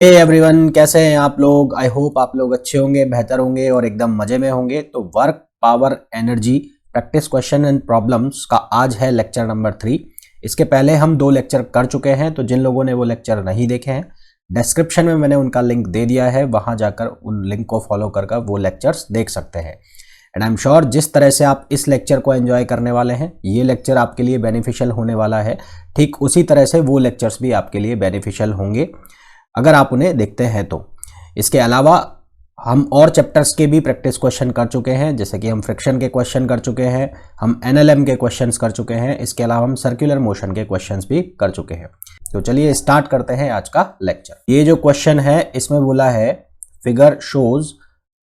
Hey everyone, कैसे हैं आप लोग। आई होप आप लोग अच्छे होंगे, बेहतर होंगे और एकदम मजे में होंगे। तो work power energy practice question and problems का आज है लेक्चर नंबर 3। इसके पहले हम 2 लेक्चर कर चुके हैं, तो जिन लोगों ने वो लेक्चर नहीं देखे हैं डिस्क्रिप्शन में मैंने उनका लिंक दे दिया है, वहां जाकर उन लिंक को फॉलो कर वो लेक्चर्स देख सकते हैं। एंड आई एम श्योर जिस तरह से आप इस लेक्चर को एंजॉय करने वाले हैं, ये लेक्चर आपके लिए बेनिफिशियल होने वाला है, ठीक उसी तरह से वो लेक्चर्स भी आपके लिए बेनिफिशियल होंगे अगर आप उन्हें देखते हैं तो। इसके अलावा हम और चैप्टर्स के भी प्रैक्टिस क्वेश्चन कर चुके हैं, जैसे कि हम फ्रिक्शन के क्वेश्चन कर चुके हैं, हम एनएलएम के क्वेश्चंस कर चुके हैं, इसके अलावा हम सर्कुलर मोशन के क्वेश्चंस भी कर चुके हैं। तो चलिए स्टार्ट करते हैं आज का लेक्चर। ये जो क्वेश्चन है इसमें बोला है figure shows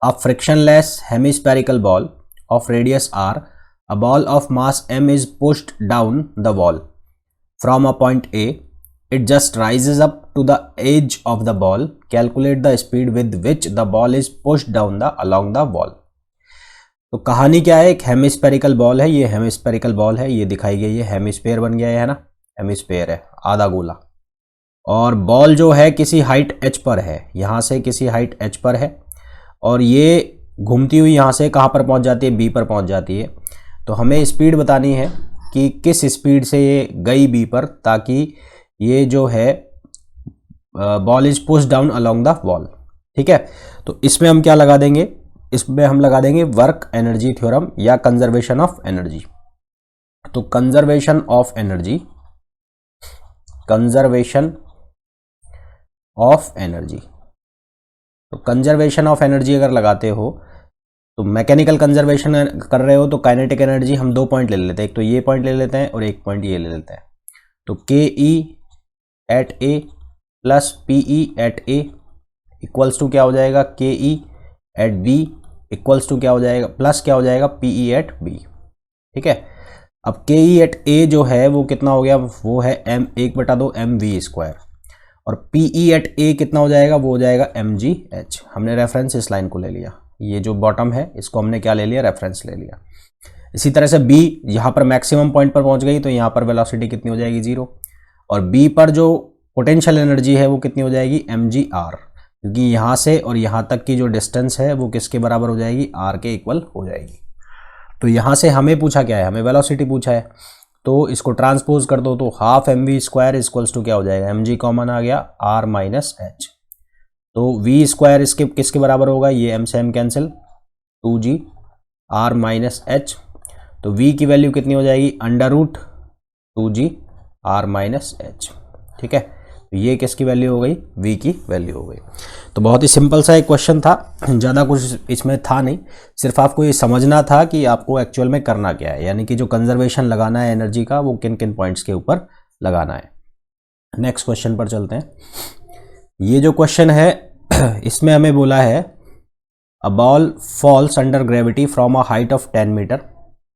a frictionless hemispherical ball of radius R, a ball of mass m is pushed down the wall from a point A. It just rises up to the edge of the ball. Calculate the speed with which the ball is pushed down along the wall. तो कहानी क्या है, एक hemispherical ball है, ये hemispherical ball है, ये दिखाई गई है, हेमिस्फेयर बन गया है ना, हेमिस्फेयर है आधा गोला। और बॉल जो है किसी हाइट h पर है, यहाँ से किसी हाइट h पर है, और ये घूमती हुई यहाँ से कहाँ पर पहुँच जाती है, b पर पहुँच जाती है। तो हमें स्पीड बतानी है कि किस स्पीड से ये गई b पर, ताकि ये जो है ball is push down along the wall. ठीक है, तो इसमें हम क्या लगा देंगे, इसमें हम लगा देंगे वर्क एनर्जी थ्योरम या कंजर्वेशन ऑफ एनर्जी। तो conservation of energy, conservation of energy, तो कंजर्वेशन ऑफ एनर्जी अगर लगाते हो तो मैकेनिकल कंजर्वेशन कर रहे हो तो काइनेटिक एनर्जी हम 2 पॉइंट ले लेते हैं, एक तो ये पॉइंट ले लेते हैं और एक पॉइंट ये ले लेते हैं। तो K E at A plus P E at A equals to क्या हो जाएगा, K E at B equals to क्या हो जाएगा, प्लस क्या हो जाएगा, पी ई एट बी। ठीक है, अब के ई एट ए जो है वो कितना हो गया, वो है m 1/2 mv², और पी ई एट ए कितना हो जाएगा, वो हो जाएगा mgh। हमने रेफरेंस इस लाइन को ले लिया, ये जो बॉटम है इसको हमने क्या ले लिया, रेफरेंस ले लिया। इसी तरह से b यहाँ पर मैक्सिमम पॉइंट पर पहुंच गई, तो यहाँ पर वेलोसिटी कितनी हो जाएगी, 0, और b पर जो पोटेंशियल एनर्जी है वो कितनी हो जाएगी, mgr, क्योंकि यहाँ से और यहाँ तक की जो डिस्टेंस है वो किसके बराबर हो जाएगी, r के इक्वल हो जाएगी। तो यहाँ से हमें पूछा क्या है, हमें वेलोसिटी पूछा है, तो इसको ट्रांसपोज कर दो तो हाफ mv² इक्वल्स टू क्या हो जाएगा, mg कॉमन आ गया, r माइनस h। तो v² इसके किसके बराबर होगा, ये m से m cancel, 2g r minus h। तो v की वैल्यू कितनी हो जाएगी, √2g r माइनस h। ठीक है, तो ये किसकी वैल्यू हो गई, v की वैल्यू हो गई। तो बहुत ही सिंपल सा एक क्वेश्चन था, ज़्यादा कुछ इसमें था नहीं, सिर्फ आपको ये समझना था कि आपको एक्चुअल में करना क्या है, यानी कि जो कंजर्वेशन लगाना है एनर्जी का वो किन किन पॉइंट्स के ऊपर लगाना है। नेक्स्ट क्वेश्चन पर चलते हैं। ये जो क्वेश्चन है इसमें हमें बोला है a ball falls under gravity from a height of 10 metre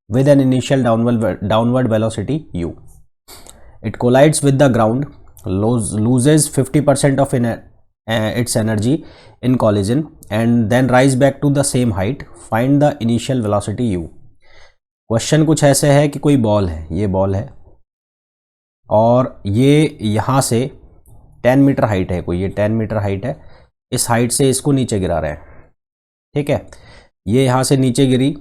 with an initial downward velocity u. It collides with the ground, loses 50% of its energy in collision, and then rise back to the same height. Find the initial velocity u. Question कुछ ऐसे है कि कोई ball है, ये ball है, और ये यहाँ से 10 मीटर हाइट है, कोई ये 10 मीटर हाइट है, इस हाइट से इसको नीचे गिरा रहे हैं। ठीक है, ये यहाँ से नीचे गिरी,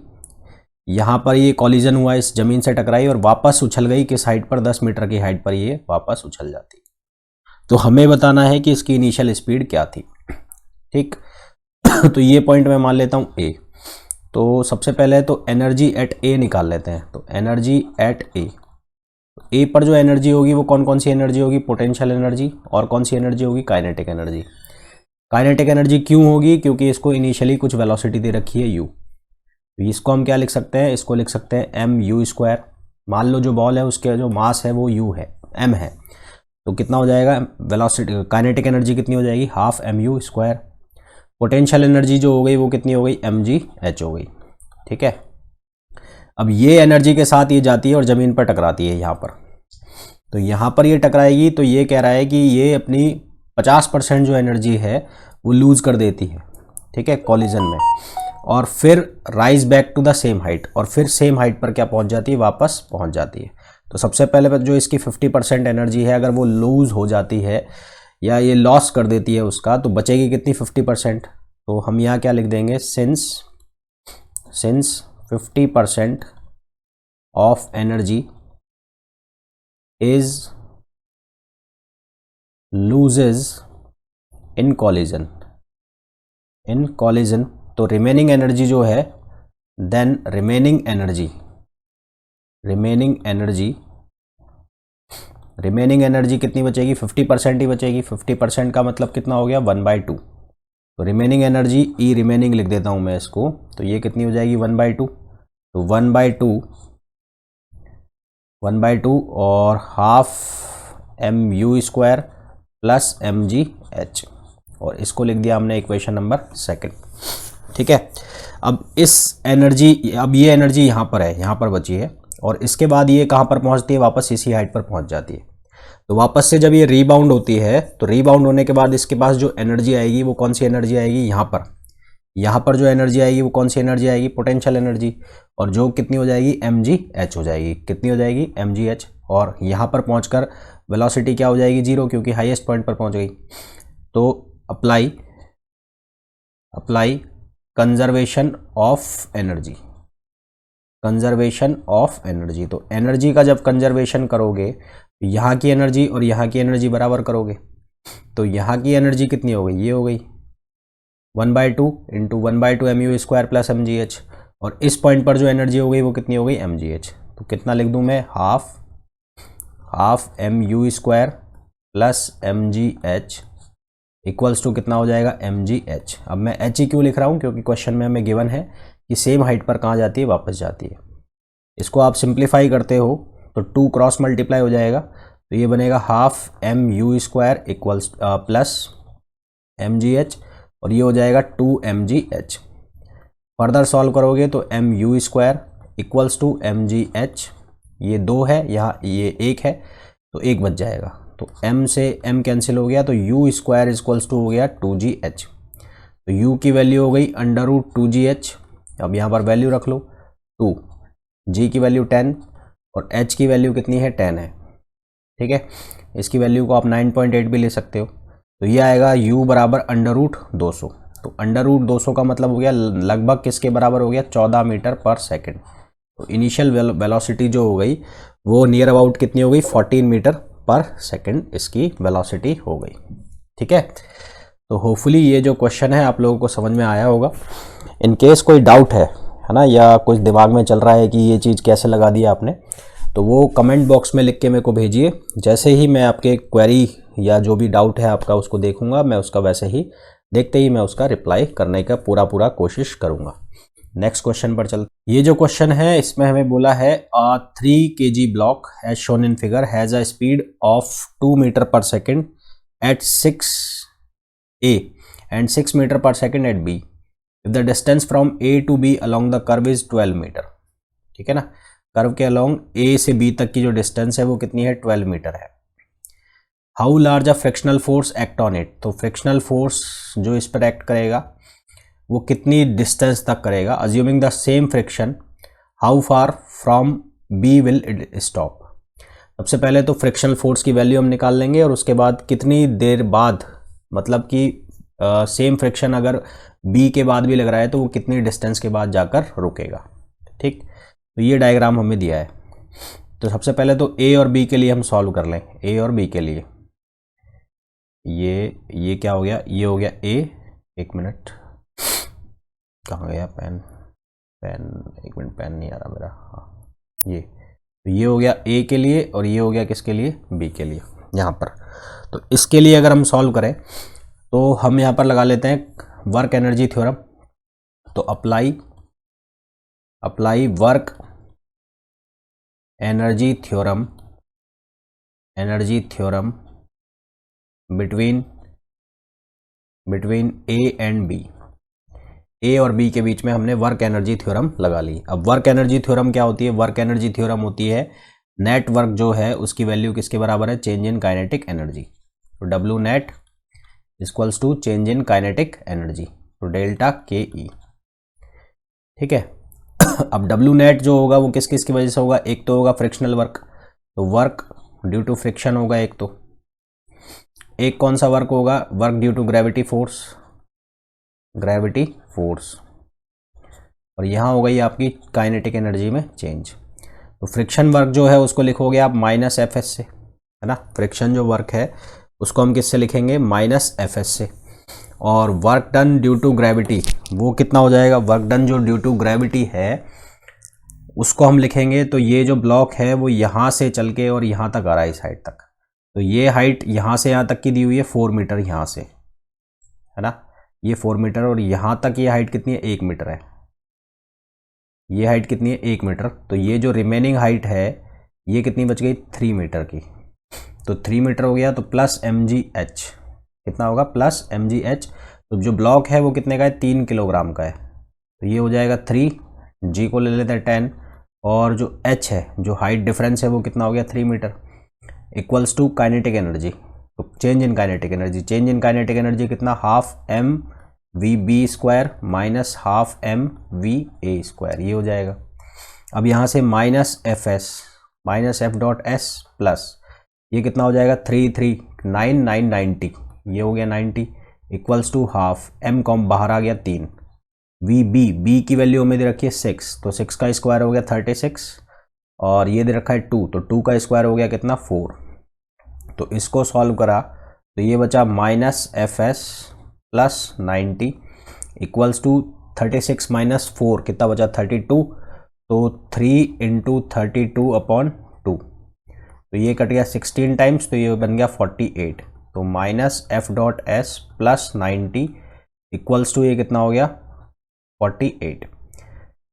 यहाँ पर ये कॉलिजन हुआ, इस जमीन से टकराई और वापस उछल गई किस हाइट पर, 10 मीटर की हाइट पर ये वापस उछल जाती। तो हमें बताना है कि इसकी इनिशियल स्पीड क्या थी। ठीक तो ये पॉइंट मैं मान लेता हूँ ए। तो सबसे पहले तो एनर्जी एट ए निकाल लेते हैं। तो एनर्जी एट ए पर जो एनर्जी होगी वो कौन कौन सी एनर्जी होगी, पोटेंशियल एनर्जी, और कौन सी एनर्जी होगी, काइनेटिक एनर्जी। काइनेटिक एनर्जी क्यों होगी, क्योंकि इसको इनिशियली कुछ वेलोसिटी दे रखी है u। तो इसको हम क्या लिख सकते हैं, इसको लिख सकते हैं mu²। मान लो जो बॉल है उसके जो मास है वो u है, m है, तो कितना हो जाएगा, वेलोसिटी काइनेटिक एनर्जी कितनी हो जाएगी, हाफ mu²। पोटेंशियल एनर्जी जो हो गई वो कितनी हो गई, mgh हो गई। ठीक है, अब ये एनर्जी के साथ ये जाती है और ज़मीन पर टकराती है यहाँ पर, तो यहाँ पर ये टकराएगी, तो ये कह रहा है कि ये अपनी 50% जो एनर्जी है वो लूज़ कर देती है। ठीक है, कॉलिजन में, और फिर rise back to the same height, और फिर सेम हाइट पर क्या पहुंच जाती है, वापस पहुंच जाती है। तो सबसे पहले जो इसकी 50% एनर्जी है अगर वो लूज हो जाती है या ये लॉस कर देती है उसका, तो बचेगी कितनी 50%। तो हम यहाँ क्या लिख देंगे, since 50% of energy is loses in collision, तो रिमेनिंग एनर्जी जो है, देन रिमेनिंग एनर्जी कितनी बचेगी, 50% ही बचेगी। 50% का मतलब कितना हो गया, 1/2। तो रिमेनिंग एनर्जी, ई रिमेनिंग लिख देता हूँ मैं इसको, तो ये कितनी हो जाएगी 1/2। तो 1/2 और हाफ mu² प्लस mgh, और इसको लिख दिया हमने इक्वेशन नंबर 2। ठीक है। अब ये एनर्जी यहाँ पर है, यहाँ पर बची है, और इसके बाद ये कहाँ पर पहुँचती है, वापस इसी हाइट पर पहुँच जाती है। तो वापस से जब ये रीबाउंड होती है, तो रीबाउंड होने के बाद इसके पास जो एनर्जी आएगी वो कौन सी एनर्जी आएगी, यहाँ पर जो एनर्जी आएगी वो कौन सी एनर्जी आएगी, पोटेंशियल एनर्जी, और जो कितनी हो जाएगी, mgh हो जाएगी। कितनी हो जाएगी, mgh। और यहाँ पर पहुँचकर वेलोसिटी क्या हो जाएगी, 0, क्योंकि हाईएस्ट पॉइंट पर पहुँच गई। तो अप्लाई कंजर्वेशन ऑफ एनर्जी, तो एनर्जी का जब कंजर्वेशन करोगे, यहाँ की एनर्जी और यहाँ की एनर्जी बराबर करोगे, तो यहाँ की एनर्जी कितनी हो गई, ये हो गई 1/2 इंटू 1/2 mu² प्लस mgh, और इस पॉइंट पर जो एनर्जी हो गई वो कितनी हो गई, mgh। तो कितना लिख दूँ मैं, half mu² plus mgh equals to कितना हो जाएगा, mgh। अब मैं h ही क्यों लिख रहा हूँ, क्योंकि क्वेश्चन में हमें गिवन है कि सेम हाइट पर कहाँ जाती है, वापस जाती है। इसको आप सिंप्लीफाई करते हो तो 2 क्रॉस मल्टीप्लाई हो जाएगा, तो ये बनेगा half mu² equals plus mgh, और ये हो जाएगा 2 mgh। फर्दर सॉल्व करोगे तो mu² इक्वल्स टू mgh, ये 2 है, यहाँ ये 1 है, तो 1 बच जाएगा। तो m से m कैंसिल हो गया, तो u² इक्वल्स टू हो गया 2gh। तो u की वैल्यू हो गई √2gh। अब यहाँ पर वैल्यू रख लो 2, g की वैल्यू 10 और h की वैल्यू कितनी है, 10 है। ठीक है, इसकी वैल्यू को आप 9.8 भी ले सकते हो। तो ये आएगा u बराबर √200। तो √200 का मतलब हो गया लगभग किसके बराबर हो गया, 14 मीटर पर सेकेंड। तो इनिशियल वेलोसिटी जो हो गई वो नियर अबाउट कितनी हो गई, 14 मीटर पर सेकेंड इसकी वेलोसिटी हो गई। ठीक है, तो होपफुली ये जो क्वेश्चन है आप लोगों को समझ में आया होगा। इन केस कोई डाउट है ना, या कुछ दिमाग में चल रहा है कि ये चीज़ कैसे लगा दी आपने, तो वो कमेंट बॉक्स में लिख के मेरे को भेजिए। जैसे ही मैं आपके क्वेरी या जो भी डाउट है आपका उसको देखूंगा, मैं उसका वैसे ही देखते ही मैं उसका रिप्लाई करने का पूरा कोशिश करूंगा। नेक्स्ट क्वेश्चन पर चल, ये जो क्वेश्चन है इसमें हमें बोला है 3 kg block as shown in figure has a speed of 2 metre per second at 6a and 6 meter per second at b if the distance from a to b along the curve is 12 metre. ठीक है ना, curve के along a से b तक की जो distance है वो कितनी है, 12 मीटर है। How large a frictional force act on it, तो फ्रिक्शनल फोर्स जो इस पर एक्ट करेगा वो कितनी डिस्टेंस तक करेगा, assuming the same friction how far from b will it stop. सबसे पहले तो फ्रिक्शनल फोर्स की वैल्यू हम निकाल लेंगे, और उसके बाद कितनी देर बाद, मतलब कि सेम फ्रिक्शन अगर b के बाद भी लग रहा है तो वो कितनी डिस्टेंस के बाद जाकर रुकेगा। ठीक, तो ये डायग्राम हमें दिया है। तो सबसे पहले तो a और b के लिए हम सॉल्व कर लें। a और b के लिए ये क्या हो गया, ये हो गया a, एक मिनट कहाँ गया पेन, एक मिनट पेन नहीं आ रहा मेरा, हाँ ये हो गया a के लिए, और ये हो गया किसके लिए, b के लिए यहाँ पर। तो इसके लिए अगर हम सॉल्व करें तो हम यहाँ पर लगा लेते हैं वर्क एनर्जी थ्योरम। तो apply work energy theorem between A and B, A और बी के बीच में हमने वर्क एनर्जी थ्योरम लगा ली। अब वर्क एनर्जी थ्योरम क्या होती है, वर्क एनर्जी थ्योरम होती है नेट वर्क जो है उसकी वैल्यू किसके बराबर है, चेंज इन काइनेटिक एनर्जी। तो W net equals to change in kinetic energy, तो डेल्टा के ई। ठीक है, अब डब्ल्यू नेट जो होगा वो किस किस की वजह से होगा, एक तो होगा फ्रिक्शनल वर्क, तो वर्क ड्यू टू फ्रिक्शन होगा एक कौन सा वर्क होगा, work due to gravity force, और यहाँ हो गई आपकी काइनेटिक एनर्जी में चेंज। तो फ्रिक्शन वर्क जो है उसको लिखोगे आप माइनस एफ एस से, है ना। फ्रिक्शन जो वर्क है उसको हम किससे लिखेंगे, माइनस एफ एस से। और work done due to gravity वो कितना हो जाएगा, वर्क डन जो ड्यू टू ग्रेविटी है उसको हम लिखेंगे, तो ये जो ब्लॉक है वो यहाँ से चल के और यहाँ तक आ रहा है, इस हाइट तक। तो ये हाइट यहाँ से यहाँ तक की दी हुई है 4 मीटर, यहाँ से, है ना, ये 4 मीटर, और यहाँ तक ये हाइट कितनी है, 1 मीटर है। ये हाइट कितनी है, 1 मीटर। तो ये जो रिमेनिंग हाइट है ये कितनी बच गई, 3 मीटर की। तो 3 मीटर हो गया, तो प्लस mgh कितना होगा, प्लस mgh। तो जो ब्लॉक है वो कितने का है, 3 किलोग्राम का है। तो ये हो जाएगा 3, g को ले लेते हैं 10, और जो h है, जो हाइट डिफरेंस है वो कितना हो गया, 3 metre, equals to kinetic energy. तो चेंज इन काइनेटिक एनर्जी कितना, half m V B square minus half m V A square, ये हो जाएगा। अब यहाँ से minus F S, minus F dot S plus ये कितना हो जाएगा, 3,3,9,990, ये हो गया 90, इक्वल्स टू हाफ m कॉम बाहर आ गया 3, वी बी की वैल्यू में दे रखी है 6, तो 6 का स्क्वायर हो गया 36, और ये दे रखा है 2, तो 2 का स्क्वायर हो गया कितना, 4। तो इसको सॉल्व करा तो ये बचा minus F S plus 90 equals to 36 minus 4 कितना बचा, 32, तो 3 इंटू 32 अपॉन 2, तो ये कट गया 16 टाइम्स, तो ये बन गया 48। तो minus F dot S plus 90 equals to ये कितना हो गया, 48।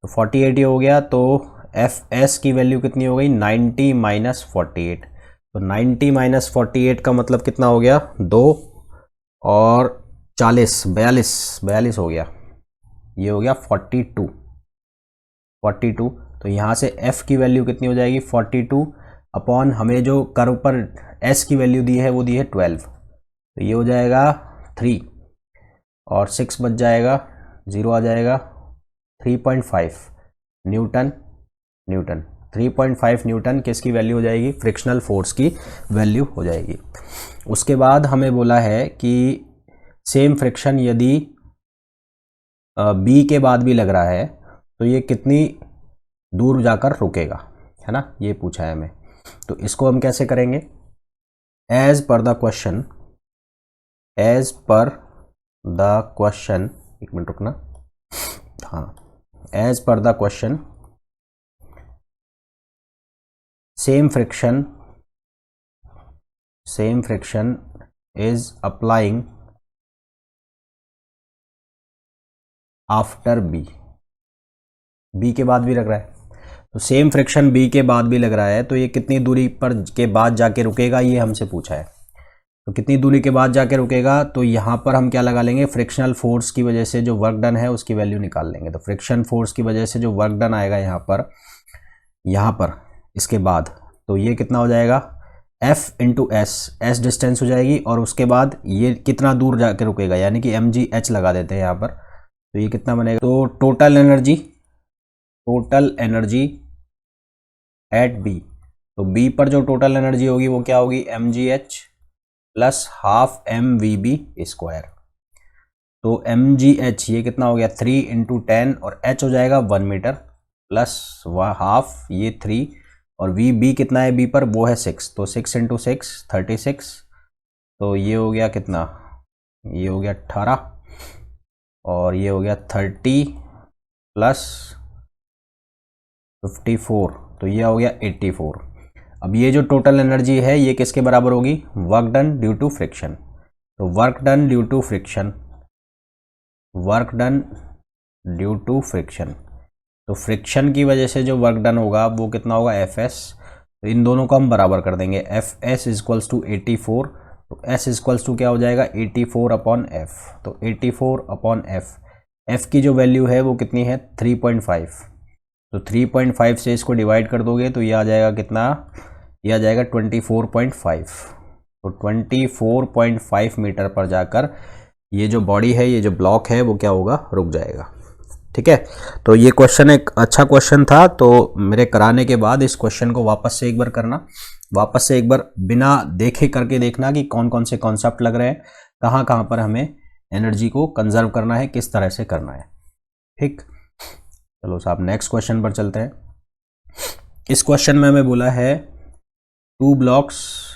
तो 48 ये हो गया, तो एफ एस की वैल्यू कितनी हो गई, 90 माइनस 48। तो 90 माइनस 48 का मतलब कितना हो गया, 2 और 40, 42 हो गया, ये हो गया 42। तो यहाँ से f की वैल्यू कितनी हो जाएगी, 42 अपॉन हमें जो कर्व पर s की वैल्यू दी है वो दी है 12, तो ये हो जाएगा 3, और 6 बच जाएगा, 0 आ जाएगा, 3.5 न्यूटन 3.5 न्यूटन किसकी वैल्यू हो जाएगी, फ्रिक्शनल फोर्स की वैल्यू हो जाएगी। उसके बाद हमें बोला है कि सेम फ्रिक्शन यदि B के बाद भी लग रहा है तो ये कितनी दूर जाकर रुकेगा, है ना, ये पूछा है हमें। तो इसको हम कैसे करेंगे, एज पर द क्वेश्चन, एक मिनट रुकना, हाँ, as per the question same friction is applying after B के बाद भी लग रहा है, तो सेम फ्रिक्शन बी के बाद भी लग रहा है, तो ये कितनी दूरी पर के बाद जाके रुकेगा, ये हमसे पूछा है। तो कितनी दूरी के बाद जाके रुकेगा, तो यहाँ पर हम क्या लगा लेंगे, फ्रिक्शनल फोर्स की वजह से जो वर्क डन है उसकी वैल्यू निकाल लेंगे। तो फ्रिक्शन फोर्स की वजह से जो वर्क डन आएगा यहाँ पर इसके बाद, तो ये कितना हो जाएगा, F इंटू एस डिस्टेंस हो जाएगी, और उसके बाद ये कितना दूर जाके रुकेगा, यानी कि mgh लगा देते हैं यहाँ पर, तो ये कितना बनेगा, तो टोटल एनर्जी एट बी, तो बी पर जो टोटल एनर्जी होगी वो क्या होगी, mgh plus half mvb square. तो mgh ये कितना हो गया, 3 इंटू 10, और h हो जाएगा 1 मीटर प्लस हाफ ये 3, और vb कितना है b पर, वो है 6, तो 6 इंटू 6 36, तो ये हो गया कितना, ये हो गया 18, और ये हो गया 30 प्लस 54, तो ये हो गया 84। अब ये जो टोटल एनर्जी है ये किसके बराबर होगी, work done due to friction. तो work done due to friction, तो फ्रिक्शन की वजह से जो वर्क डन होगा वो कितना होगा, एफ एस। तो इन दोनों को हम बराबर कर देंगे, एफ एस इक्वल्स टू 84, तो एस इक्वल्स टू क्या हो जाएगा, 84 अपॉन एफ। तो 84 अपॉन एफ की जो वैल्यू है वो कितनी है, 3.5, तो 3.5 से इसको डिवाइड कर दोगे तो ये आ जाएगा कितना, ये आ जाएगा 24.5। तो 24.5 मीटर पर जाकर ये जो बॉडी है, ये जो ब्लॉक है वो क्या होगा, रुक जाएगा। ठीक है, तो ये क्वेश्चन एक अच्छा क्वेश्चन था, तो मेरे कराने के बाद इस क्वेश्चन को वापस से एक बार करना, वापस से एक बार बिना देखे करके देखना कि कौन कौन से कॉन्सेप्ट लग रहे हैं, कहाँ कहाँ पर हमें एनर्जी को कंजर्व करना है, किस तरह से करना है। ठीक, चलो साहब नेक्स्ट क्वेश्चन पर चलते हैं। इस क्वेश्चन में हमें बोला है two blocks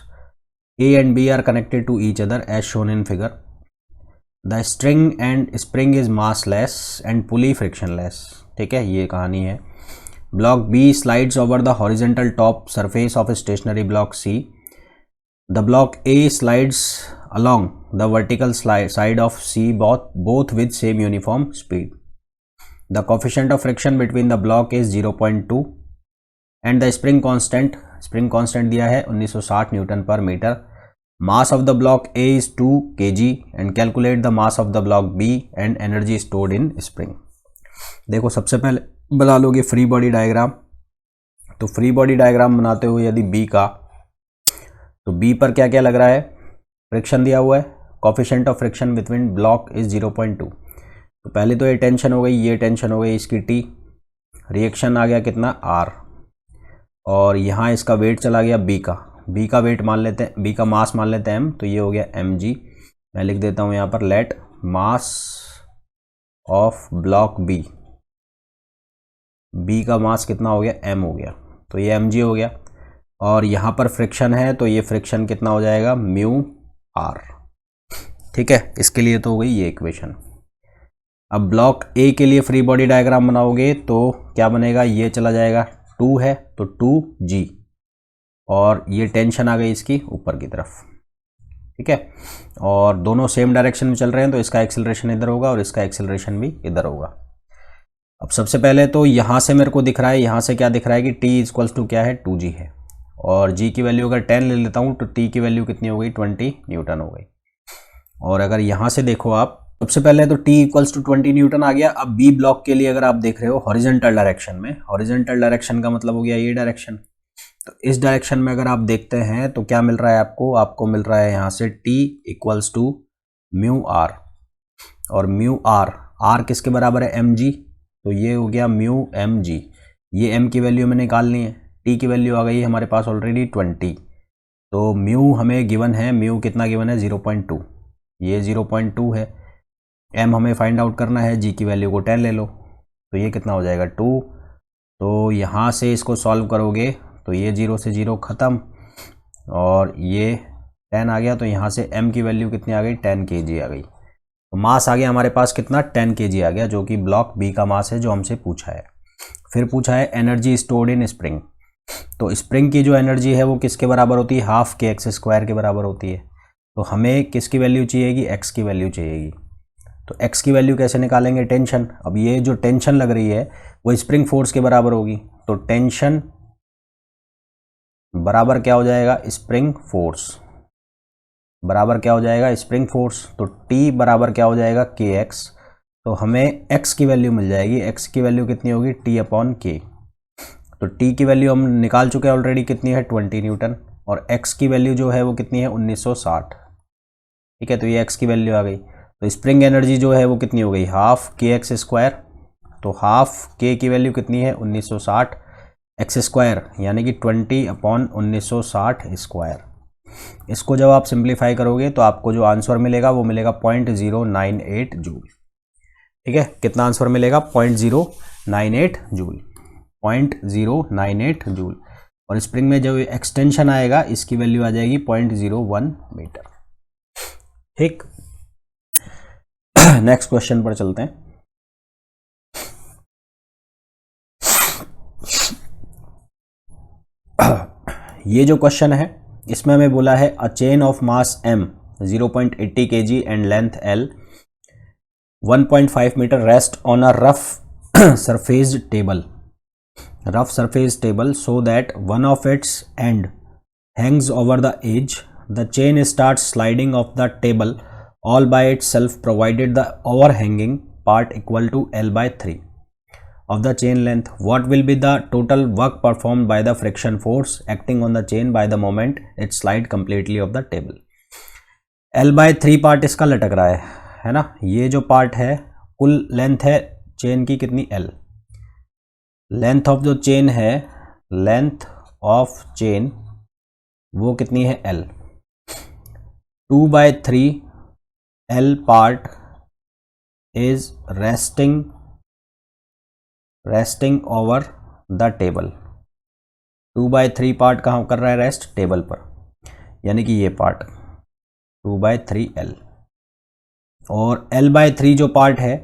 A and B are connected to each other as shown in figure. The string and spring is massless and pulley frictionless. ठीक है, ये कहानी है। Block B slides over the horizontal top surface of stationary block C. The block A slides along the vertical side of C both with same uniform speed. The coefficient of friction between the block is 0.2 and the spring constant दिया है 1960 Newton पर metre. Mass of the block A is 2 kg and calculate the mass of the block B and energy stored in spring. देखो सबसे पहले बना लोगे free body diagram. तो free body diagram बनाते हो यदि B का, तो B पर क्या क्या लग रहा है, फ्रिक्शन दिया हुआ है, coefficient of friction between block is 0.2। तो पहले तो ये टेंशन हो गई, ये टेंशन हो गई इसकी T, रिएक्शन आ गया कितना R, और यहाँ इसका वेट चला गया B का वेट मान लेते हैं, B का मास मान लेते हैं M, तो ये हो गया mg। मैं लिख देता हूँ यहाँ पर let mass of block B का मास कितना हो गया, M हो गया, तो ये mg हो गया। और यहाँ पर फ्रिक्शन है तो ये फ्रिक्शन कितना हो जाएगा, म्यू R। ठीक है, इसके लिए तो हो गई ये इक्वेशन। अब ब्लॉक A के लिए फ्री बॉडी डायग्राम बनाओगे तो क्या बनेगा, ये चला जाएगा 2 है तो 2g, और ये टेंशन आ गई इसकी ऊपर की तरफ। ठीक है, और दोनों सेम डायरेक्शन में चल रहे हैं तो इसका एक्सेलरेशन इधर होगा और इसका एक्सेलरेशन भी इधर होगा। अब सबसे पहले तो यहाँ से मेरे को दिख रहा है, यहाँ से क्या दिख रहा है कि t इक्वल्स टू क्या है, 2g है, और g की वैल्यू अगर 10 ले लेता हूँ तो t की वैल्यू कितनी हो गई, 20 न्यूटन हो गई। और अगर यहाँ से देखो आप, सबसे पहले तो t इक्वल्स टू 20 न्यूटन आ गया। अब B ब्लॉक के लिए अगर आप देख रहे हो हॉरिजॉन्टल डायरेक्शन में, हॉरिजॉन्टल डायरेक्शन का मतलब हो गया ये डायरेक्शन, तो इस डायरेक्शन में अगर आप देखते हैं तो क्या मिल रहा है आपको मिल रहा है यहाँ से t equals to mu R, और म्यू R किसके बराबर है, mg, तो ये हो गया म्यू mg। ये m की वैल्यू हमें निकालनी है, t की वैल्यू आ गई है हमारे पास ऑलरेडी 20, तो म्यू हमें गिवन है, म्यू कितना गिवन है, 0.2, ये 0.2 है। m हमें फाइंड आउट करना है, g की वैल्यू को 10 ले लो, तो ये कितना हो जाएगा 2। तो यहाँ से इसको सॉल्व करोगे तो ये 0 से 0 ख़त्म, और ये 10 आ गया, तो यहाँ से m की वैल्यू कितनी आ गई, 10 kg आ गई। तो मास आ गया हमारे पास कितना, 10 kg आ गया, जो कि ब्लॉक B का मास है जो हमसे पूछा है। फिर पूछा है एनर्जी स्टोर्ड इन स्प्रिंग, तो स्प्रिंग की जो एनर्जी है वो किसके बराबर होती है, हाफ kx² के बराबर होती है। तो हमें किसकी वैल्यू चाहिएगी, x की वैल्यू चाहिएगी। तो x की वैल्यू कैसे निकालेंगे, टेंशन। अब ये जो टेंशन लग रही है वो स्प्रिंग फोर्स के बराबर होगी, तो टेंशन बराबर क्या हो जाएगा, स्प्रिंग फोर्स, बराबर क्या हो जाएगा, स्प्रिंग फोर्स। तो T बराबर क्या हो जाएगा, kx, तो हमें x की वैल्यू मिल जाएगी, x की वैल्यू कितनी होगी, T/k। तो T की वैल्यू हम निकाल चुके हैं ऑलरेडी, कितनी है 20 न्यूटन, और x की वैल्यू जो है वो कितनी है 1960। ठीक है, तो ये x की वैल्यू आ गई। तो स्प्रिंग एनर्जी जो है वो कितनी हो गई, हाफ kx², तो हाफ k की वैल्यू कितनी है 1960 x², यानी कि 20/1960²। इसको जब आप सिंप्लीफाई करोगे तो आपको जो आंसर मिलेगा वो मिलेगा 0.098 जूल। ठीक है, कितना आंसर मिलेगा, 0.098 जूल, 0.098 जूल। और स्प्रिंग में जो एक्सटेंशन आएगा इसकी वैल्यू आ जाएगी 0.01 मीटर। ठीक, नेक्स्ट क्वेश्चन पर चलते हैं। ये जो क्वेश्चन है इसमें हमें बोला है a chain of mass m 0.80 kg and length L 1.5 metre rest on a rough surface table so that one of its end hangs over the edge. The chain starts sliding off the table all by itself provided the overhanging part equal to L/3 of the chain length. What will be the total work performed by the friction force acting on the chain by the moment it slide completely off the table? L/3 part इसका लटक रहा है ना, ये जो part है कुल length है चेन की कितनी, L। लेंथ ऑफ जो चेन है, लेंथ ऑफ चेन वो कितनी है L। 2/3 L part is resting over the table. 2/3 part कहाँ कर रहा है रेस्ट, टेबल पर, यानी कि ये पार्ट 2/3 L, और L/3 जो पार्ट है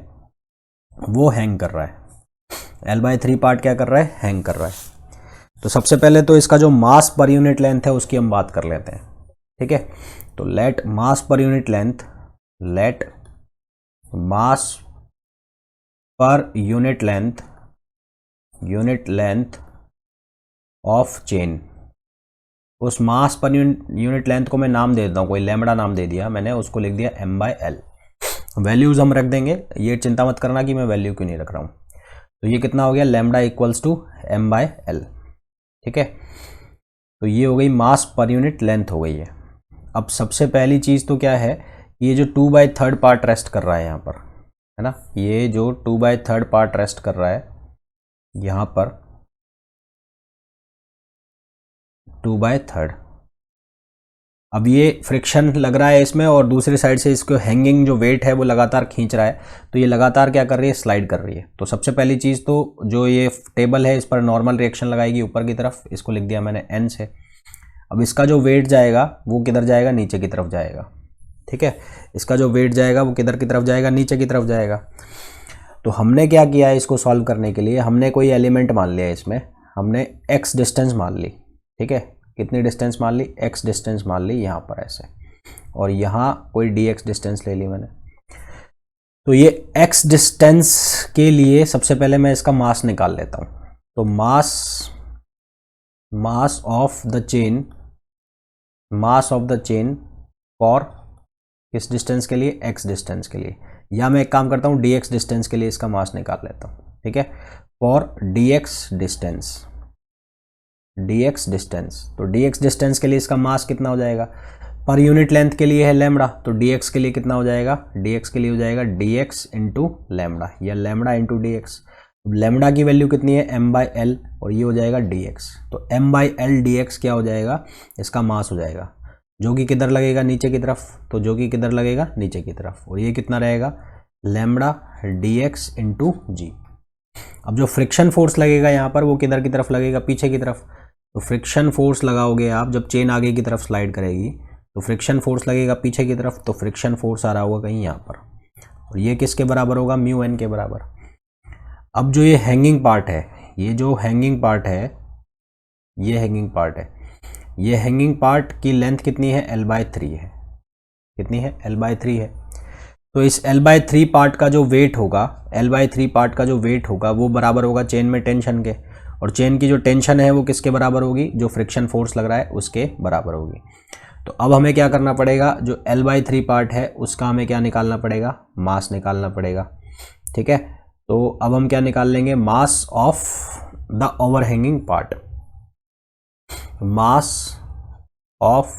वो हैंग कर रहा है। L/3 पार्ट क्या कर रहा है, हैंग कर रहा है। तो सबसे पहले तो इसका जो मास पर यूनिट लेंथ है उसकी हम बात कर लेते हैं, ठीक है। तो late mass per unit length of chain. उस मास पर यूनिट लेंथ को मैं नाम दे देता हूँ, कोई लैम्बडा नाम दे दिया मैंने, उसको लिख दिया m/l। वैल्यूज हम रख देंगे, ये चिंता मत करना कि मैं वैल्यू क्यों नहीं रख रहा हूँ। तो ये कितना हो गया, लैम्बडा इक्वल्स टू m/l, ठीक है। तो ये हो गई मास पर यूनिट लेंथ हो गई है। अब सबसे पहली चीज़ तो क्या है, ये जो 2/3 पार्ट रेस्ट कर रहा है यहाँ पर, है ना, ये जो 2/3 पार्ट रेस्ट कर रहा है यहाँ पर 2/3, अब ये फ्रिक्शन लग रहा है इसमें और दूसरी साइड से इसको हैंगिंग जो वेट है वो लगातार खींच रहा है, तो ये लगातार क्या कर रही है, स्लाइड कर रही है। तो सबसे पहली चीज़ तो जो ये टेबल है इस पर नॉर्मल रिएक्शन लगाएगी ऊपर की तरफ, इसको लिख दिया मैंने n से। अब इसका जो वेट जाएगा वो किधर जाएगा, नीचे की तरफ जाएगा, ठीक है। इसका जो वेट जाएगा वो किधर की तरफ जाएगा, नीचे की तरफ जाएगा। तो हमने क्या किया है, इसको सॉल्व करने के लिए हमने कोई एलिमेंट मान लिया, इसमें हमने x डिस्टेंस मान ली, ठीक है। कितनी डिस्टेंस मान ली, x डिस्टेंस मान ली यहाँ पर ऐसे, और यहाँ कोई dx डिस्टेंस ले ली मैंने। तो ये x डिस्टेंस के लिए सबसे पहले मैं इसका मास निकाल लेता हूँ। तो mass of the chain for किस डिस्टेंस के लिए, x डिस्टेंस के लिए, या मैं एक काम करता हूँ dx डिस्टेंस के लिए इसका मास निकाल लेता हूँ, ठीक है। फॉर dx डिस्टेंस, तो dx डिस्टेंस के लिए इसका मास कितना हो जाएगा, पर यूनिट लेंथ के लिए है लैम्बडा, तो dx के लिए कितना हो जाएगा, dx के लिए हो जाएगा dx इंटू लैम्बडा, या लैम्बडा इंटू dx। लैम्बडा की वैल्यू कितनी है, m/l, और ये हो जाएगा dx। तो m/l dx क्या हो जाएगा, इसका मास हो जाएगा, जो कि किधर लगेगा, नीचे की तरफ, तो जो कि किधर लगेगा, नीचे की तरफ, और ये कितना रहेगा, लैम्बडा dx इंटू जी। अब जो फ्रिक्शन फोर्स लगेगा यहाँ पर वो किधर की तरफ लगेगा, पीछे की तरफ। तो फ्रिक्शन फोर्स लगाओगे आप, जब चेन आगे की तरफ स्लाइड करेगी तो फ्रिक्शन फोर्स लगेगा पीछे की तरफ, तो फ्रिक्शन फोर्स आ रहा होगा कहीं यहाँ पर, और ये किसके बराबर होगा, μn के बराबर। अब जो ये हैंगिंग पार्ट है, ये हैंगिंग पार्ट की लेंथ कितनी है, L/3 है, कितनी है, L/3 है। तो इस L/3 पार्ट का जो वेट होगा, वो बराबर होगा चेन में टेंशन के, और चेन की जो टेंशन है वो किसके बराबर होगी, जो फ्रिक्शन फोर्स लग रहा है उसके बराबर होगी। तो अब हमें क्या करना पड़ेगा, जो L/3 पार्ट है उसका हमें क्या निकालना पड़ेगा, मास निकालना पड़ेगा, ठीक है। तो अब हम क्या निकाल लेंगे, mass of the overhanging part, mass of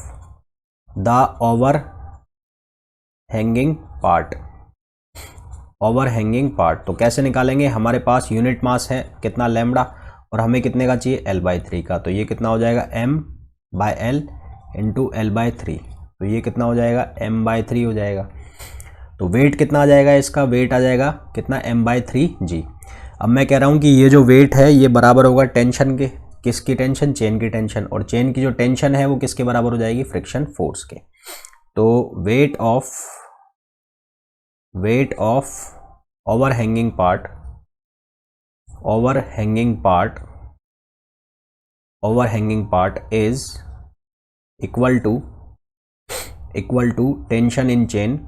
the overhanging part. तो कैसे निकालेंगे, हमारे पास यूनिट मास है कितना, लैम्बडा, और हमें कितने का चाहिए, L/3 का। तो ये कितना हो जाएगा, m/l इंटू L/3, तो ये कितना हो जाएगा, m/3 हो जाएगा। तो वेट कितना आ जाएगा, इसका वेट आ जाएगा कितना, m/3g। अब मैं कह रहा हूँ कि ये जो वेट है ये बराबर होगा टेंशन के, किसकी टेंशन, चेन की टेंशन, और चेन की जो टेंशन है वो किसके बराबर हो जाएगी, फ्रिक्शन फोर्स के। तो weight of overhanging part is equal to tension in chain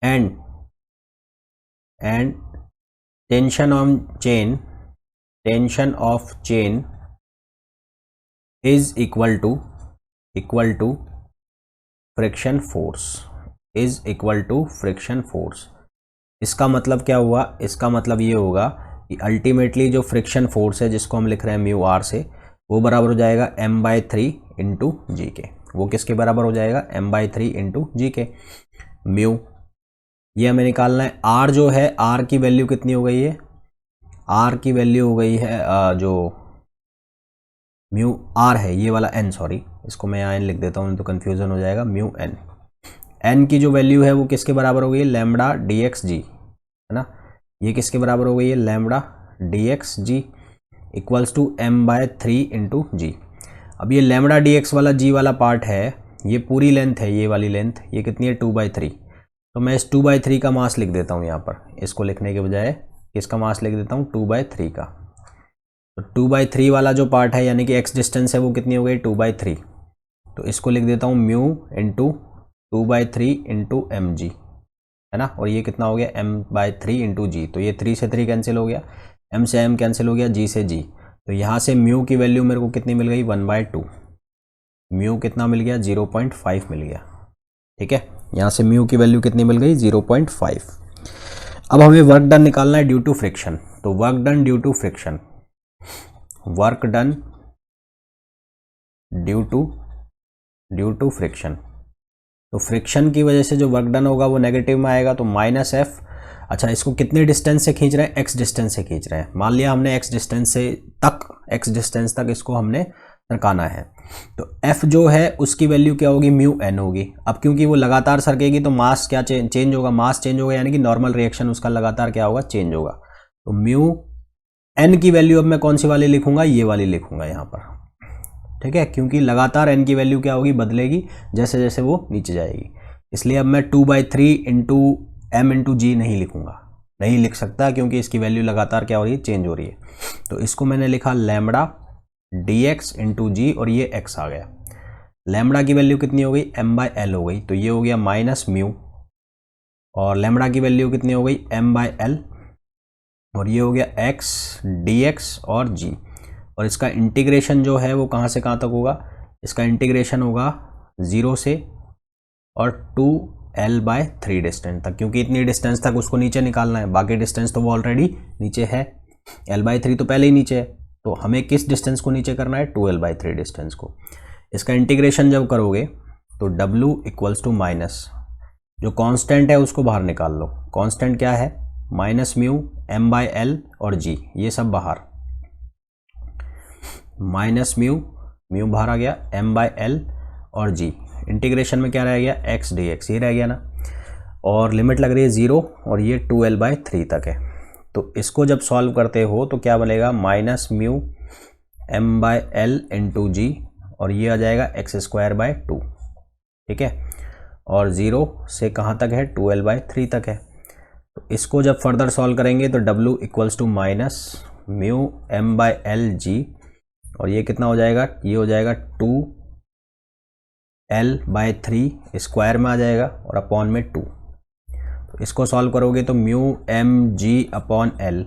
and tension of chain is equal to friction force. इसका मतलब क्या हुआ, इसका मतलब ये होगा कि अल्टीमेटली जो फ्रिक्शन फोर्स है जिसको हम लिख रहे हैं μr से, वो बराबर हो जाएगा m/3 इंटू जी के। वो किसके बराबर हो जाएगा, m/3 इंटू जी के। म्यू ये हमें निकालना है। r जो है, r की वैल्यू कितनी हो गई है, r की वैल्यू हो गई है जो म्यू आर है ये वाला एन, सॉरी इसको मैं यहाँ एन लिख देता हूँ नहीं तो कन्फ्यूज़न हो जाएगा। म्यू एन, एन की जो वैल्यू है वो किसके बराबर हो गई है, लैम्बडा डी एक्स जी, है ना। ये किसके बराबर हो गई है, lambda D X G equals to M by 3 into G. अब ये लैम्बडा डी एक्स वाला जी वाला पार्ट है, ये पूरी लेंथ है, ये वाली लेंथ, ये कितनी है 2/3। तो मैं इस 2/3 का मास लिख देता हूँ यहाँ पर, इसको लिखने के बजाय इसका मास लिख देता हूँ 2/3 का। तो 2/3 वाला जो पार्ट है यानी कि एक्स डिस्टेंस है वो कितनी हो गई 2/3, तो इसको लिख देता हूँ mu into 2/3 into M G, है ना। और ये कितना हो गया m/3 इंटू जी, तो ये 3 से 3 कैंसिल हो गया, m से m कैंसिल हो गया, g से g। तो यहाँ से म्यू की वैल्यू मेरे को कितनी मिल गई 1/2, म्यू कितना मिल गया 0.5 मिल गया, ठीक है। यहाँ से म्यू की वैल्यू कितनी मिल गई 0.5। अब हमें वर्क डन निकालना है ड्यू टू फ्रिक्शन, तो work done due to friction, work done due to friction, तो फ्रिक्शन की वजह से जो वर्क डन होगा वो नेगेटिव में आएगा, तो माइनस एफ। अच्छा, इसको कितने डिस्टेंस से खींच रहे हैं, एक्स डिस्टेंस से खींच रहे हैं। मान लिया हमने एक्स डिस्टेंस तक इसको हमने सरकाना है, तो एफ जो है उसकी वैल्यू क्या होगी, म्यू एन होगी। अब क्योंकि वो लगातार सरकेगी तो मास क्या चेंज होगा, मास चेंज होगा, यानी कि नॉर्मल रिएक्शन उसका लगातार क्या होगा, चेंज होगा। तो म्यू एन की वैल्यू अब मैं कौन सी वाली लिखूंगा, ये वाली लिखूंगा यहाँ पर, ठीक है, क्योंकि लगातार एन की वैल्यू क्या होगी, बदलेगी जैसे जैसे वो नीचे जाएगी। इसलिए अब मैं 2/3 इंटू एम इंटू जी नहीं लिखूंगा, नहीं लिख सकता, क्योंकि इसकी वैल्यू लगातार क्या हो रही है, चेंज हो रही है। तो इसको मैंने लिखा लैम्बडा डी एक्स इंटू जी, और ये एक्स आ गया। लैम्बडा की वैल्यू कितनी हो गई, m/l हो गई, तो ये हो गया माइनस म्यू, और लैम्बडा की वैल्यू कितनी हो गई m/l, और ये हो गया x dx और g। और इसका इंटीग्रेशन जो है वो कहाँ से कहाँ तक होगा, इसका इंटीग्रेशन होगा 0 से और 2l/3 डिस्टेंस तक, क्योंकि इतनी डिस्टेंस तक उसको नीचे निकालना है, बाकी डिस्टेंस तो वो ऑलरेडी नीचे है, l/3 तो पहले ही नीचे है, तो हमें किस डिस्टेंस को नीचे करना है, 2l/3 डिस्टेंस को। इसका इंटीग्रेशन जब करोगे तो w इक्वल्स टू माइनस, जो कांस्टेंट है उसको बाहर निकाल लो, कांस्टेंट क्या है, माइनस म्यू m/l और g, ये सब बाहर, माइनस म्यू बाहर आ गया, m/l और g, इंटीग्रेशन में क्या रह गया, x dx, ये रह गया ना, और लिमिट लग रही है 0 और ये 2l/3 तक है। तो इसको जब सॉल्व करते हो तो क्या बनेगा, माइनस म्यू m/l इंटू जी, और ये आ जाएगा x²/2, ठीक है, और 0 से कहाँ तक है, 2l/3 तक है। तो इसको जब फर्दर सॉल्व करेंगे तो w equals to minus mu m/l g, और ये कितना हो जाएगा, ये हो जाएगा 2l/3 स्क्वायर में आ जाएगा और अपॉन में 2। तो इसको सॉल्व करोगे तो mu M G upon L,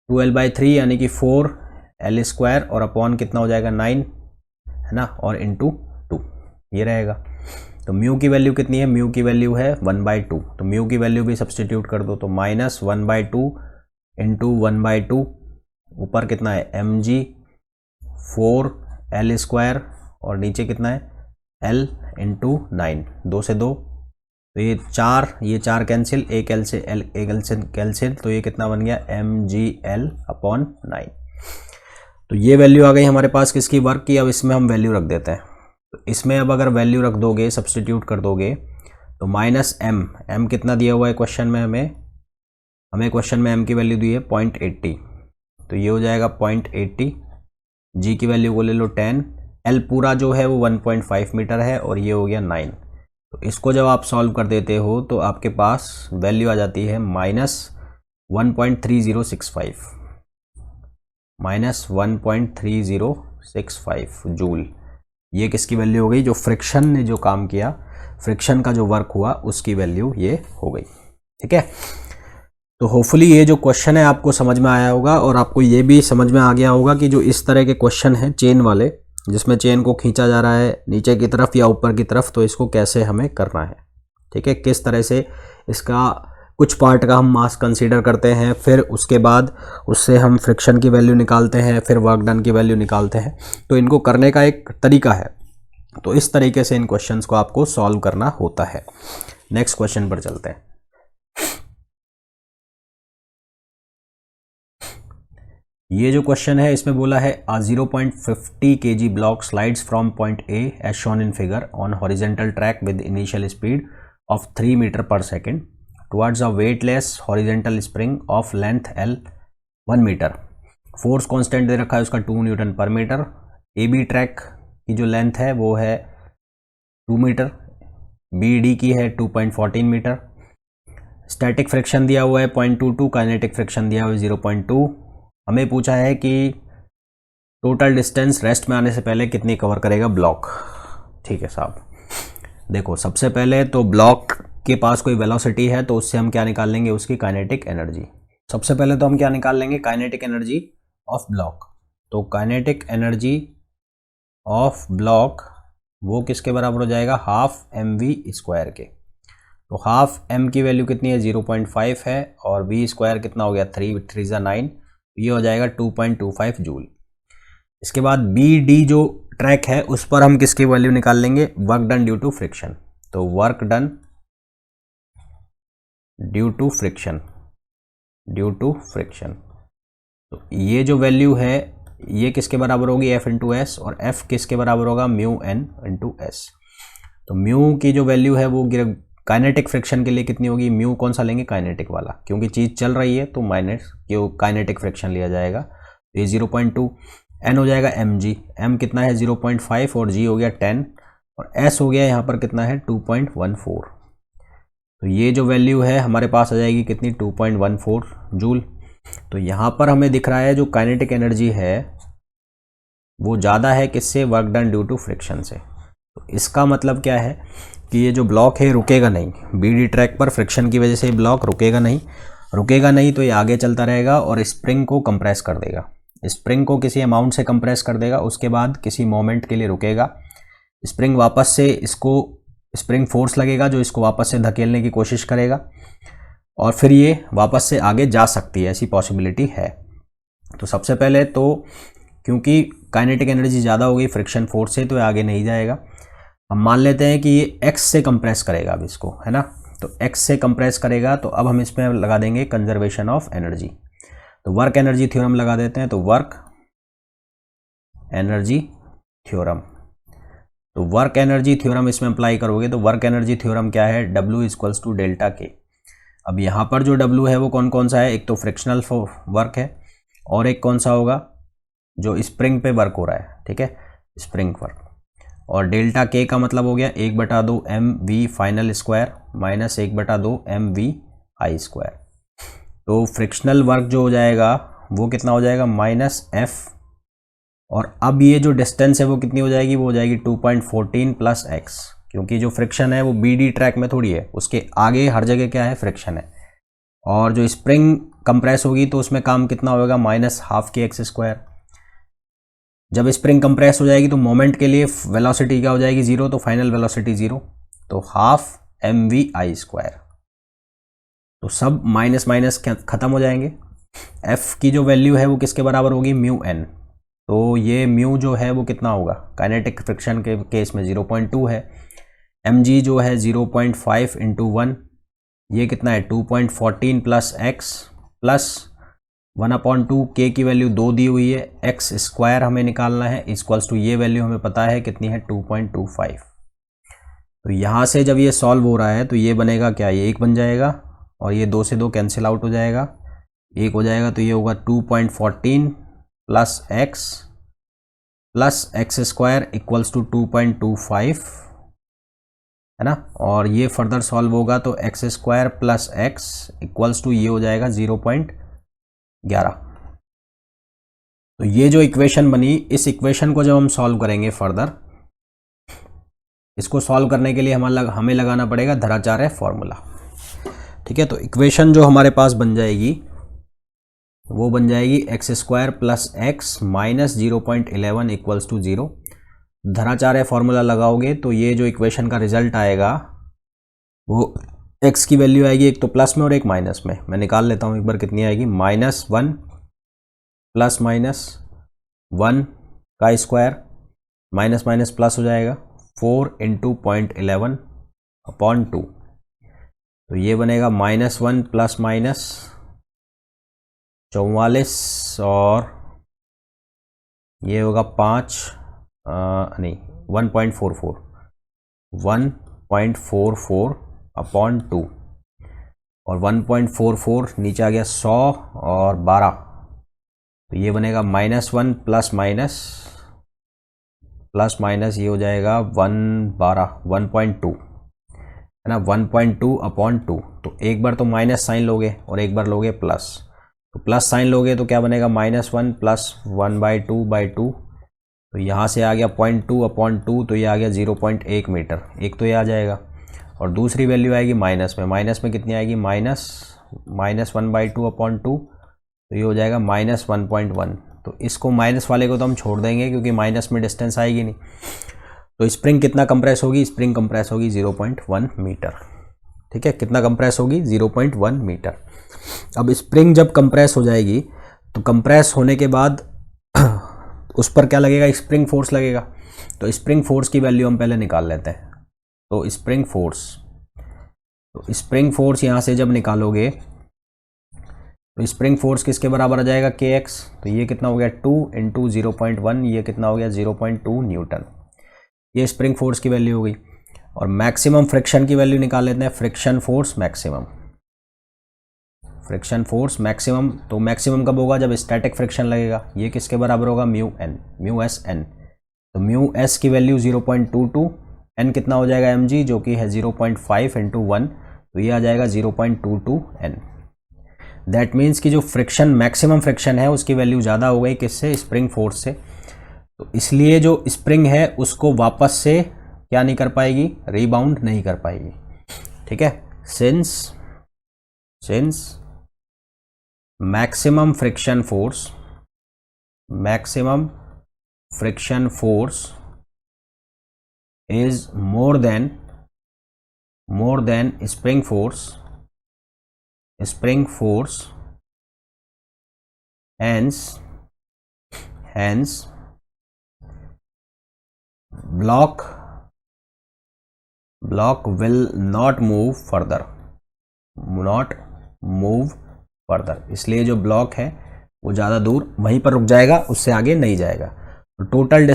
2l/3 यानी कि 4l² और अपॉन कितना हो जाएगा 9, है ना, और इंटू 2 ये रहेगा। तो म्यू की वैल्यू कितनी है, म्यू की वैल्यू है 1/2, तो म्यू की वैल्यू भी सब्सटीट्यूट कर दो, तो माइनस 1/2 इंटू 1/2, ऊपर कितना है एम जी 4l² और नीचे कितना है l इंटू 9, 2 से 2, तो ये 4 कैंसिल, एक l से कैंसिल, तो ये कितना बन गया mgl अपॉन 9। तो ये वैल्यू आ गई हमारे पास किसकी, वर्क की। अब इसमें हम वैल्यू रख देते हैं, तो इसमें अब अगर वैल्यू रख दोगे, सब्सटीट्यूट कर दोगे, तो माइनस m कितना दिया हुआ है क्वेश्चन में, हमें क्वेश्चन में m की वैल्यू दी है 0.80, तो ये हो जाएगा 0.80, g की वैल्यू को ले लो 10, l पूरा जो है वो 1.5 मीटर है, और ये हो गया 9। तो इसको जब आप सॉल्व कर देते हो तो आपके पास वैल्यू आ जाती है -1.3065 जूल। ये किसकी वैल्यू हो गई, जो फ्रिक्शन ने जो काम किया, फ्रिक्शन का जो वर्क हुआ उसकी वैल्यू ये हो गई, ठीक है। तो होपफुली ये जो क्वेश्चन है आपको समझ में आया होगा, और आपको ये भी समझ में आ गया होगा कि जो इस तरह के क्वेश्चन हैं चेन वाले, जिसमें चेन को खींचा जा रहा है नीचे की तरफ या ऊपर की तरफ, तो इसको कैसे हमें करना है, ठीक है, किस तरह से इसका कुछ पार्ट का हम मास कंसीडर करते हैं, फिर उसके बाद उससे हम फ्रिक्शन की वैल्यू निकालते हैं, फिर वर्क डन की वैल्यू निकालते हैं। तो इनको करने का एक तरीका है, तो इस तरीके से इन क्वेश्चंस को आपको सॉल्व करना होता है। नेक्स्ट क्वेश्चन पर चलते हैं। ये जो क्वेश्चन है इसमें बोला है 0.50 kg block slides from point A as shown in figure on horizontal track with initial speed of 3 metre per second towards a weightless horizontal spring of length L 1 metre. Force constant दे रखा है उसका 2 Newton पर metre. A B track की जो length है वो है 2 मीटर, बी डी की है 2.14 मीटर। स्टैटिक फ्रिक्शन दिया हुआ है 0.22, काइनेटिक फ्रिक्शन दिया हुआ है 0.2। हमें पूछा है कि टोटल डिस्टेंस रेस्ट में आने से पहले कितनी कवर करेगा ब्लॉक। ठीक है साहब, देखो सबसे पहले तो ब्लॉक के पास कोई वेलोसिटी है तो उससे हम क्या निकाल लेंगे, उसकी काइनेटिक एनर्जी। सबसे पहले तो हम क्या निकाल लेंगे, काइनेटिक एनर्जी ऑफ ब्लॉक। तो काइनेटिक एनर्जी ऑफ ब्लॉक वो किसके बराबर हो जाएगा, हाफ mv² के। तो हाफ m की वैल्यू कितनी है, 0.5 है, और v² कितना हो गया, 3 3 9, ये हो जाएगा 2.25 जूल। इसके बाद बी डी जो ट्रैक है उस पर हम किसकी वैल्यू निकाल लेंगे, work done due to friction. तो work done due to friction, तो ये जो वैल्यू है ये किसके बराबर होगी, F इंटू एस, और F किसके बराबर होगा, म्यू एन इंटू एस। तो म्यू की जो वैल्यू है वो काइनेटिक फ्रिक्शन के लिए कितनी होगी, म्यू कौन सा लेंगे, काइनेटिक वाला, क्योंकि चीज़ चल रही है तो माइनस क्यों काइनेटिक फ्रिक्शन लिया जाएगा। तो ये 0.2, एन हो जाएगा mg, m कितना है 0.5 और g हो गया 10, और s हो गया यहाँ पर कितना है 2.14। तो ये जो वैल्यू है हमारे पास आ जाएगी कितनी, 2.14 जूल। तो यहाँ पर हमें दिख रहा है जो काइनेटिक एनर्जी है वो ज़्यादा है किससे, work done due to friction से। तो इसका मतलब क्या है कि ये जो ब्लॉक है रुकेगा नहीं, बीडी ट्रैक पर फ्रिक्शन की वजह से ब्लॉक रुकेगा नहीं तो ये आगे चलता रहेगा और स्प्रिंग को कंप्रेस कर देगा, स्प्रिंग को किसी अमाउंट से कंप्रेस कर देगा, उसके बाद किसी मोमेंट के लिए रुकेगा, स्प्रिंग वापस से इसको स्प्रिंग फोर्स लगेगा जो इसको वापस से धकेलने की कोशिश करेगा, और फिर ये वापस से आगे जा सकती है, ऐसी पॉसिबिलिटी है। तो सबसे पहले तो क्योंकि काइनेटिक एनर्जी ज़्यादा हो गई फ्रिक्शन फोर्स से तो ये आगे नहीं जाएगा। हम मान लेते हैं कि ये x से कंप्रेस करेगा अब इसको, है ना, तो x से कंप्रेस करेगा, तो अब हम इसमें लगा देंगे कंजर्वेशन ऑफ एनर्जी। तो वर्क एनर्जी थ्योरम लगा देते हैं, तो वर्क एनर्जी थ्योरम, तो वर्क एनर्जी थ्योरम इसमें अप्लाई करोगे तो वर्क एनर्जी थ्योरम क्या है, W इक्वल्स टू डेल्टा के। अब यहाँ पर जो W है वो कौन कौन सा है, एक तो फ्रिक्शनल वर्क है और एक कौन सा होगा जो स्प्रिंग पे वर्क हो रहा है, ठीक है, स्प्रिंग वर्क। और डेल्टा के का मतलब हो गया 1/2 mv final square minus 1/2 mv आई स्क्वायर। तो फ्रिक्शनल वर्क जो हो जाएगा वो कितना हो जाएगा, -f, और अब ये जो डिस्टेंस है वो कितनी हो जाएगी, वो हो जाएगी 2.14 प्लस x, क्योंकि जो फ्रिक्शन है वो बीडी ट्रैक में थोड़ी है, उसके आगे हर जगह क्या है, फ्रिक्शन है। और जो स्प्रिंग कंप्रेस होगी तो उसमें काम कितना होगा, -12 kx²। जब स्प्रिंग कंप्रेस हो जाएगी तो मोमेंट के लिए वेलोसिटी क्या हो जाएगी, 0, तो फाइनल वेलोसिटी 0, तो ½ mv² तो सब माइनस माइनस खत्म हो जाएंगे। f की जो वैल्यू है वो किसके बराबर होगी, म्यू n। तो ये म्यू जो है वो कितना होगा, काइनेटिक फ्रिक्शन के केस में 0.2 है, mg जो है 0.5 इंटू 1, ये कितना है 2.14 प्लस x प्लस 1/2, k की वैल्यू 2 दी हुई है, x² हमें निकालना है, इक्वल्स टू ये वैल्यू हमें पता है कितनी है 2.25। तो यहाँ से जब ये सॉल्व हो रहा है तो ये बनेगा क्या, ये 1 बन जाएगा और ये 2 से 2 कैंसिल आउट हो जाएगा, 1 हो जाएगा, तो ये होगा 2.14 प्लस x² इक्वल्स टू 2.25, है ना। और ये फर्दर सॉल्व होगा तो x² plus x equals to ये हो जाएगा 0.11। तो ये जो इक्वेशन बनी, इस इक्वेशन को जब हम सॉल्व करेंगे फर्दर, इसको सॉल्व करने के लिए हमें लगाना पड़ेगा धराचार्य फॉर्मूला, ठीक है। तो इक्वेशन जो हमारे पास बन जाएगी वो बन जाएगी x² plus x minus 0.11 equals to 0। Dharacharya formula लगाओगे तो ये जो इक्वेशन का रिजल्ट आएगा वो x की वैल्यू आएगी एक तो प्लस में और एक माइनस में। मैं निकाल लेता हूँ एक बार कितनी आएगी, -1 प्लस -1 का स्क्वायर माइनस माइनस प्लस हो जाएगा 4 इंटू 0.11/2, तो ये बनेगा -1 प्लस -44 और ये होगा 5 नहीं 1.44 अपॉन 2 और 1.44 नीचे आ गया 100 और 12, तो ये बनेगा -1 प्लस माइनस ये हो जाएगा 1.2 है ना, 1.2 अपॉन 2। तो एक बार तो माइनस साइन लोगे और एक बार लोगे प्लस, तो प्लस साइन लोगे तो क्या बनेगा -1 प्लस 1/2/2, तो यहाँ से आ गया 0.2 अपॉन 2, तो ये आ गया 0.1 मीटर, एक तो ये आ जाएगा। और दूसरी वैल्यू आएगी माइनस में कितनी आएगी -1/2 अपॉन 2, तो ये हो जाएगा -1.1। तो इसको माइनस वाले को तो हम छोड़ देंगे क्योंकि माइनस में डिस्टेंस आएगी नहीं। तो स्प्रिंग कितना कंप्रेस होगी, स्प्रिंग कंप्रेस होगी 0.1 मीटर। ठीक है, कितना कंप्रेस होगी 0.1 मीटर। अब स्प्रिंग जब कंप्रेस हो जाएगी तो कंप्रेस होने के बाद उस पर क्या लगेगा, स्प्रिंग फोर्स लगेगा। तो स्प्रिंग फोर्स की वैल्यू हम पहले निकाल लेते हैं। तो स्प्रिंग फोर्स यहाँ से जब निकालोगे तो स्प्रिंग फोर्स किसके बराबर आ जाएगा, kx। तो ये कितना हो गया 2 × 0.1, ये कितना हो गया 0.2 न्यूटन। ये स्प्रिंग फोर्स की वैल्यू हो गई। और मैक्सिमम फ्रिक्शन की वैल्यू निकाल लेते हैं, फ्रिक्शन फोर्स मैक्सिमम। तो मैक्सिमम कब होगा, जब स्टैटिक फ्रिक्शन लगेगा। ये किसके बराबर होगा, μSn। तो μS की वैल्यू 0.22, n कितना हो जाएगा mg, जो कि है 0.5 × 1, तो ये आ जाएगा 0.22 n। दैट मीन्स कि जो फ्रिक्शन मैक्सिमम फ्रिक्शन है उसकी वैल्यू ज़्यादा हो गई, किससे, स्प्रिंग फोर्स से। तो इसलिए जो स्प्रिंग है उसको वापस से क्या नहीं कर पाएगी, रीबाउंड नहीं कर पाएगी। ठीक है, since maximum friction force is more than spring force, hence block will not move further। इसलिए जो ब्लॉक है वो ज़्यादा दूर वहीं पर रुक जाएगा, उससे आगे नहीं जाएगा। तो total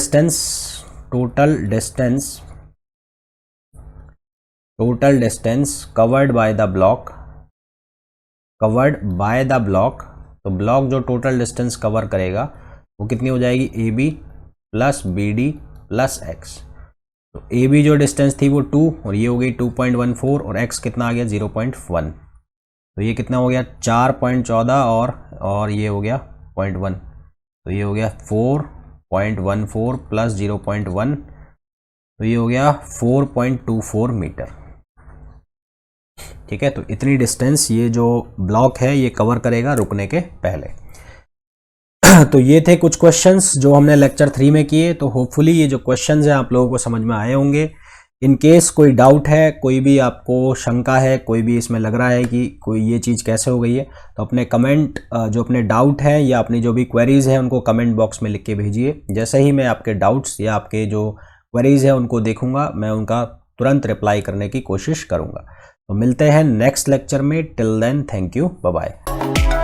distance covered by the block, तो ब्लॉक जो टोटल डिस्टेंस कवर करेगा वो कितनी हो जाएगी, AB plus BD plus x। तो AB जो डिस्टेंस थी वो 2 और ये हो गई 2.14 और x कितना आ गया 0.1, तो ये कितना हो गया 4.14 और ये हो गया 0.1, तो ये हो गया 4.14 प्लस 0.1, तो ये हो गया 4.24 मीटर। ठीक है, तो इतनी डिस्टेंस ये जो ब्लॉक है ये कवर करेगा रुकने के पहले। तो ये थे कुछ क्वेश्चंस जो हमने लेक्चर 3 में किए। तो होपफुली ये जो क्वेश्चंस हैं आप लोगों को समझ में आए होंगे। इन केस कोई डाउट है, कोई भी आपको शंका है, कोई भी इसमें लग रहा है कि कोई ये चीज़ कैसे हो गई है, तो अपने कमेंट जो अपने डाउट हैं या अपनी जो भी क्वेरीज़ हैं उनको कमेंट बॉक्स में लिख के भेजिए। जैसे ही मैं आपके डाउट्स या आपके जो क्वेरीज़ हैं उनको देखूंगा, मैं उनका तुरंत रिप्लाई करने की कोशिश करूंगा। तो मिलते हैं नेक्स्ट लेक्चर में। Till then, thank you, bye bye.